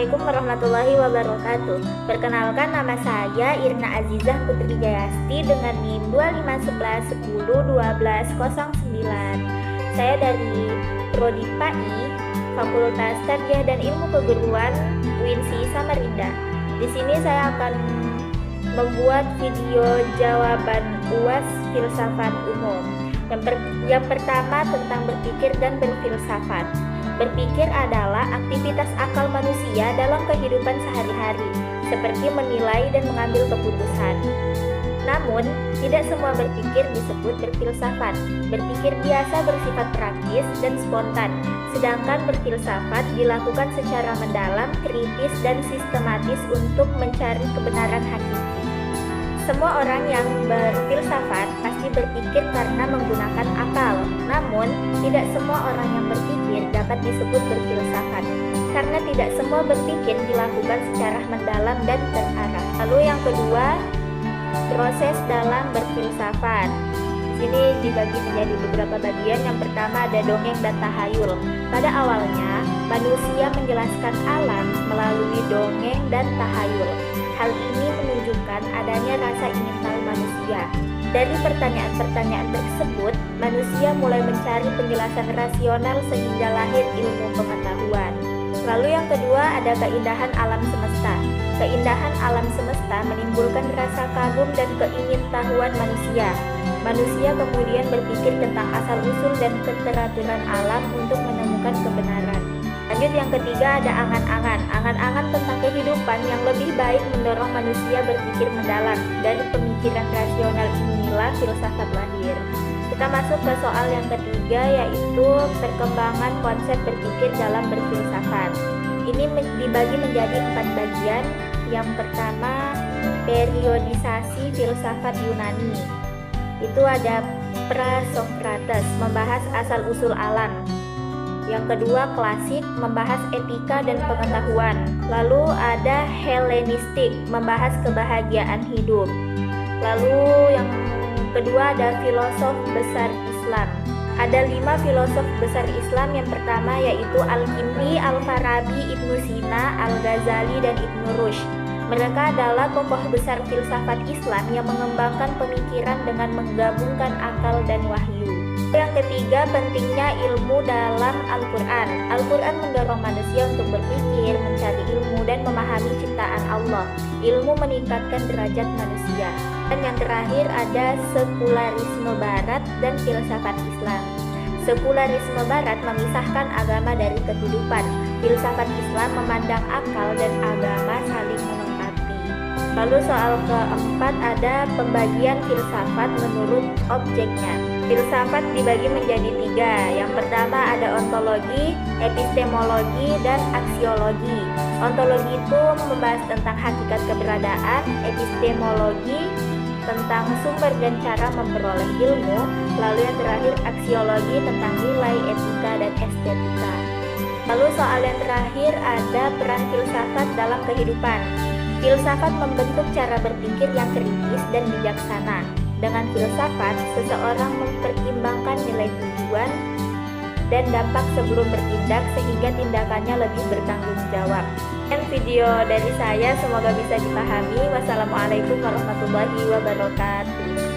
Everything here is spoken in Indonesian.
Assalamualaikum warahmatullahi wabarakatuh. Perkenalkan, nama saya Irna Azizah Putri Jayasti dengan NIM 2511101209. Saya dari Prodi PAI, Fakultas Tarbiyah dan Ilmu Keguruan UINSI Samarinda. Di sini saya akan membuat video jawaban UAS filsafat umum. Yang pertama tentang berpikir dan berfilsafat. Berpikir adalah aktivitas akal manusia dalam kehidupan sehari-hari, seperti menilai dan mengambil keputusan. Namun, tidak semua berpikir disebut berfilsafat. Berpikir biasa bersifat praktis dan spontan, sedangkan berfilsafat dilakukan secara mendalam, kritis, dan sistematis untuk mencari kebenaran hakiki. Semua orang yang berfilsafat pasti berpikir karena menggunakan akal. Namun, tidak semua orang yang berpikir dapat disebut berfilsafat, karena tidak semua berpikir dilakukan secara mendalam dan terarah. Lalu yang kedua, proses dalam berfilsafat. Di sini dibagi menjadi beberapa bagian. Yang pertama ada dongeng dan tahayul. Pada awalnya, manusia menjelaskan alam melalui dongeng dan tahayul. Hal ini menunjukkan adanya rasa ingin tahu manusia. Dari pertanyaan-pertanyaan tersebut, manusia mulai mencari penjelasan rasional sehingga lahir ilmu pengetahuan. Lalu yang kedua ada keindahan alam semesta. Keindahan alam semesta menimbulkan rasa kagum dan keingintahuan manusia. Manusia kemudian berpikir tentang asal-usul dan keteraturan alam untuk menemukan kebenaran. Lanjut yang ketiga ada angan-angan. Angan-angan tentang kehidupan yang lebih baik mendorong manusia berpikir mendalam. Dari pemikiran rasional inilah filsafat lahir. Kita masuk ke soal yang ketiga, yaitu perkembangan konsep berpikir dalam berfilsafat. Ini dibagi menjadi 4 bagian. Yang pertama, periodisasi filsafat Yunani. Itu ada Prasokrates, membahas asal-usul alam. Yang kedua, klasik, membahas etika dan pengetahuan. Lalu ada Helenistik, membahas kebahagiaan hidup. Lalu yang kedua ada filosof besar Islam. Ada 5 filosof besar Islam. Yang pertama yaitu Al-Kindi, Al-Farabi, Ibnu Sina, Al-Ghazali, dan Ibnu Rushd. Mereka adalah tokoh besar filsafat Islam yang mengembangkan pemikiran dengan menggabungkan akal dan wahyu. Yang ketiga, pentingnya ilmu dalam Al-Quran. Al-Quran mendorong manusia untuk berpikir, mencari ilmu, dan memahami ciptaan Allah. Ilmu meningkatkan derajat manusia. Dan yang terakhir ada sekularisme barat dan filsafat Islam. Sekularisme barat memisahkan agama dari kehidupan. Filsafat Islam memandang akal dan agama saling melengkapi. Lalu soal keempat ada pembagian filsafat menurut objeknya. Filsafat dibagi menjadi 3. Yang pertama ada ontologi, epistemologi, dan aksiologi. Ontologi itu membahas tentang hakikat keberadaan, epistemologi tentang sumber dan cara memperoleh ilmu, lalu yang terakhir aksiologi tentang nilai, etika, dan estetika. Lalu soal yang terakhir ada peran filsafat dalam kehidupan. Filsafat membentuk cara berpikir yang kritis dan bijaksana. Dengan filsafat, seseorang mempertimbangkan nilai tujuan dan dampak sebelum bertindak sehingga tindakannya lebih bertanggung jawab. Dan video dari saya semoga bisa dipahami. Wassalamualaikum warahmatullahi wabarakatuh.